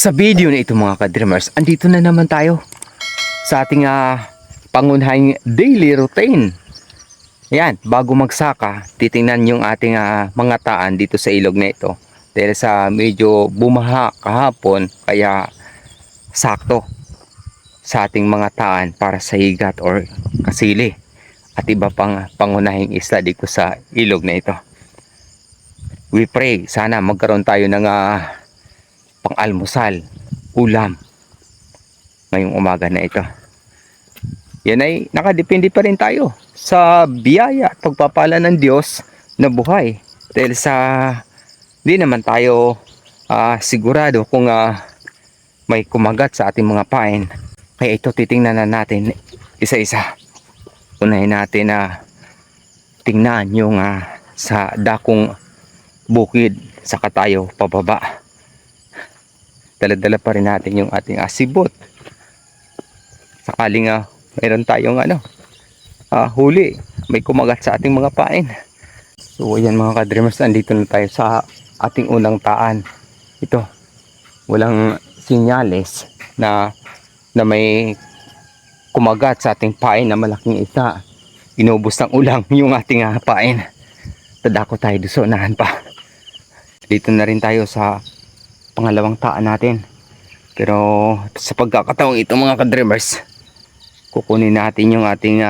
Sa video na ito mga ka-dreamers, andito na naman tayo sa ating pangunahing daily routine. Yan, bago magsaka, titingnan yung ating mga taan dito sa ilog na ito. Dahil sa medyo bumaha kahapon, kaya sakto sa ating mga taan para sa higat or kasili at iba pang pangunahing isla dito sa ilog na ito. We pray, sana magkaroon tayo ng pang-almusal, ulam ngayong umaga na ito. Yan ay nakadepende pa rin tayo sa biyaya at pagpapala ng Diyos na buhay. Dahil sa di naman tayo sigurado kung may kumagat sa ating mga pain. Kaya ito titingnan na natin isa-isa. Unahin natin na tingnan yung sa dakong bukid saka tayo pababa. Dala-dala pa rin natin yung ating asibot. Sakaling mayroon tayong huli, may kumagat sa ating mga pain. So ayan mga ka-dreamers, andito na tayo sa ating unang taan. Ito, walang sinyales na may kumagat sa ating pain na malaking isa. Inubos ng ulang yung ating pain. Tadako tayo doon sa unahan pa. Dito na rin tayo sa pangalawang taan natin. Pero sa pagkakataong ito mga ka-dreamers, kukunin natin yung ating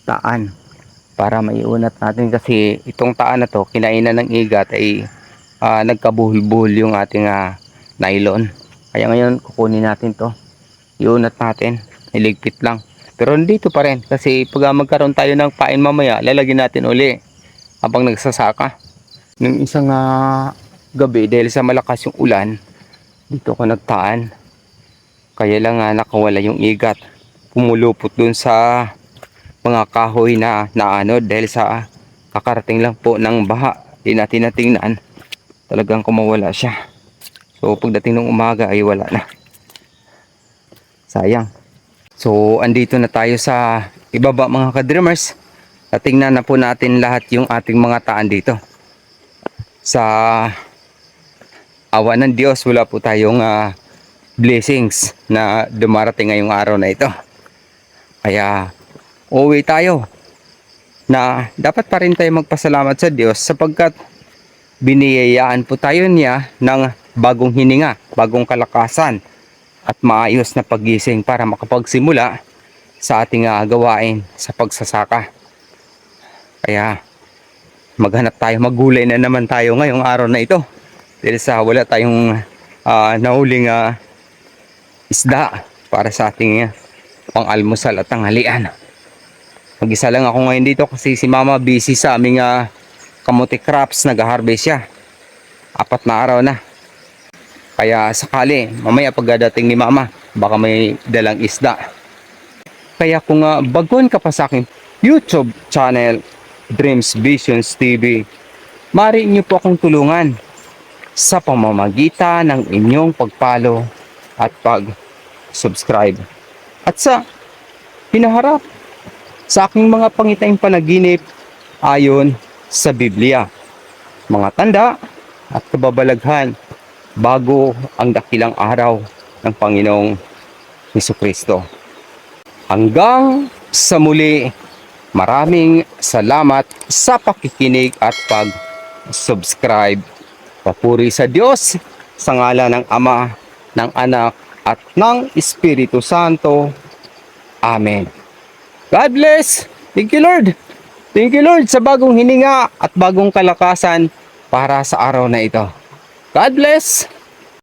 taan para maiunat natin, kasi itong taan na to kinainan ng igat ay nagkabuhol-buhol yung ating nylon. Kaya ngayon kukunin natin to, iunat natin, iligpit lang. Pero dito pa rin, kasi pag magkaroon tayo ng pain mamaya, lalagyan natin uli habang nagsasaka. Nung isang gabi, dahil sa malakas yung ulan, dito ko nagtaan. Kaya lang nakawala yung igat. Pumulupot dun sa mga kahoy na dahil sa kakarating lang po ng baha. Di natin natingnan. Talagang kumawala siya. So pagdating ng umaga ay wala na. Sayang. So andito na tayo sa ibaba mga ka-dreamers. Tingnan na po natin lahat yung ating mga taan dito. Sa awa ng Diyos, wala po tayong blessings na dumarating ngayong araw na ito. Kaya uuwi tayo na dapat pa rin tayo magpasalamat sa Diyos sapagkat biniyayaan po tayo niya ng bagong hininga, bagong kalakasan at maayos na paggising para makapagsimula sa ating gawain sa pagsasaka. Kaya maghanap tayo, maggulay na naman tayo ngayong araw na ito. Dahil sa wala tayong nahuling isda para sa ating pang-almusal at tanghalian. Mag-isa lang ako ngayon dito kasi si Mama busy sa aming kamote crops, nag-harvest siya. 4 na araw na. Kaya sakali, mamaya pagdating ni Mama, baka may dalang isda. Kaya kung baguhan ka pa sa aking YouTube channel, Dreams Visions TV, maaari niyo po akong tulungan sa pamamagitan ng inyong pag-follow at pag-subscribe. At sa hinaharap sa aking mga pangitayang panaginip ayon sa Biblia, mga tanda at kababalaghan bago ang dakilang araw ng Panginoong Jesucristo. Hanggang sa muli, maraming salamat sa pakikinig at pag-subscribe. Papuri sa Diyos, sa ngalan ng Ama, ng Anak, at ng Espiritu Santo. Amen. God bless. Thank you Lord. Thank you Lord sa bagong hininga at bagong kalakasan para sa araw na ito. God bless.